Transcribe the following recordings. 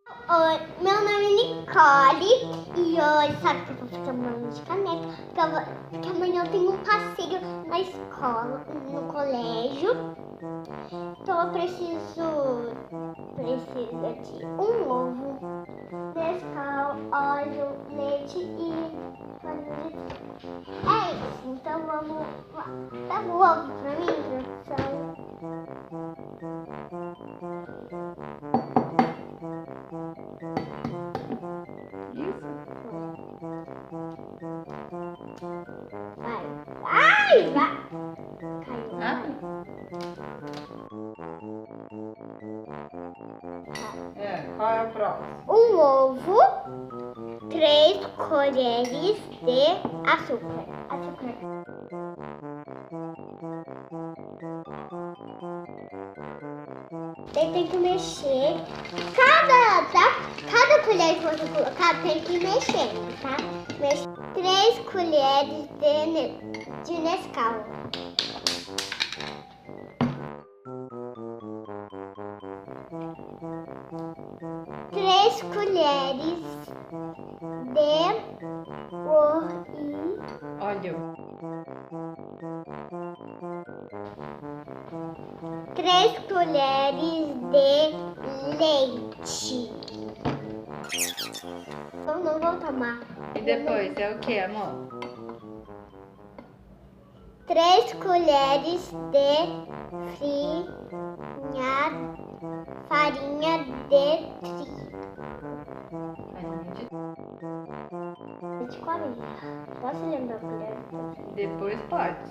Oi, meu nome é Nicole e hoje sabe que eu vou fazer um bolo de caneca porque amanhã eu tenho um passeio na escola, no colégio. Então eu preciso de um ovo, Nescau, óleo, leite e farinha de trigo. É isso, então vamos lá. Dá o ovo pra mim, produção. Vai! Caiu. Qual é o próximo? Um ovo, 3 colheres de açúcar. Daí tem que mexer. Cada colher que você colocar tem que mexer, tá? 3 colheres de Nescau. 3 colheres de óleo. 3 colheres de leite. Eu não vou tomar. E depois é o que, amor? 3 colheres de farinha de trigo. De 40. Posso lembrar a colher? Depois pode.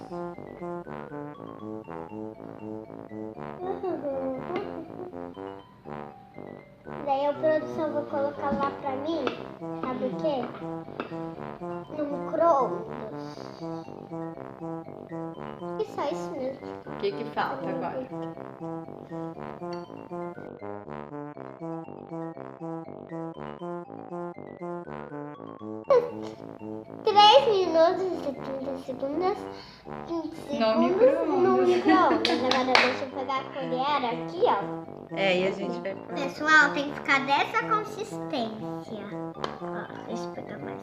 Daí a produção vou colocar lá pra mim, sabe o quê? No microondas. E só isso mesmo. O que falta agora? Três minutos e 30 segundos. 20 segundos no microondas. Agora deixa eu pegar a colher aqui, ó. E a gente vai pôr. Pessoal, tem que ficar dessa consistência. Ó, deixa eu pegar mais.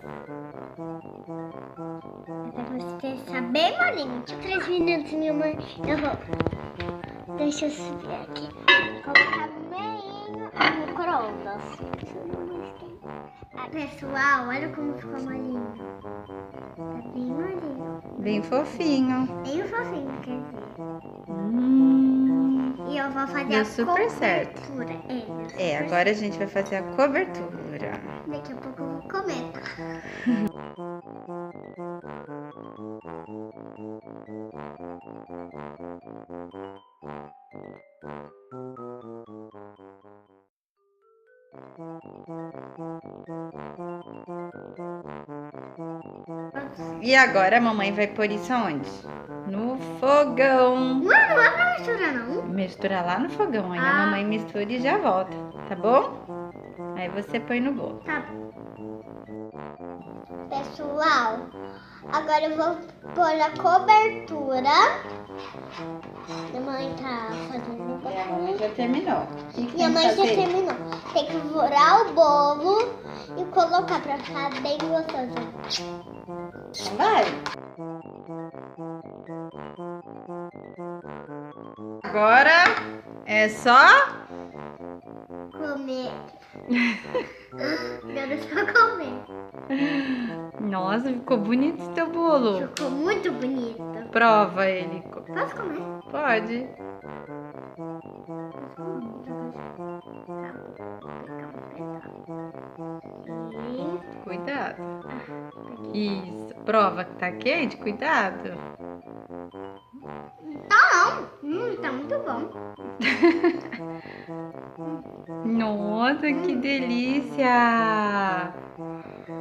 Essa consistência bem molinha. 3 minutos, minha mãe. Eu vou. Deixa eu subir aqui. Colocar bem no microondas. Pessoal, olha como ficou molinho. Tá bem molinho. Bem fofinho. Bem fofinho, quer dizer. E eu vou fazer Deu a super cobertura. certo. Agora a gente vai fazer a cobertura. Daqui a pouco eu vou comer. E agora a mamãe vai pôr isso aonde? No fogão. Não é pra misturar, não? Misturar lá no fogão. Aí a mamãe mistura e já volta, tá bom? Aí você põe no bolo. Tá. Pessoal, agora eu vou pôr a cobertura. Minha mãe tá fazendo. E a mamãe já terminou. Minha mãe já terminou. Tem que furar o bolo e colocar pra ficar bem gostoso. Vai! Agora é só comer. Agora é só comer. Nossa, ficou bonito esse teu bolo. Ficou muito bonito. Prova ele. Posso comer? Pode. Cuidado. Isso. Prova que tá quente, cuidado. Tá não. Tá muito bom. Nossa, que delícia!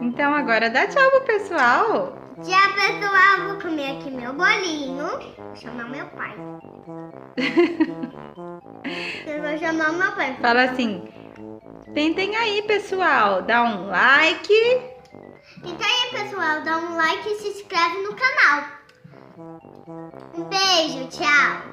Então agora dá tchau pro pessoal. Tchau, pessoal. Vou comer aqui meu bolinho. Vou chamar meu pai. Eu vou chamar meu pai. Fala assim, tentem aí, pessoal. Dá um like. Tenta aí, pessoal. Dá um like e se inscreve no canal. Um beijo, tchau.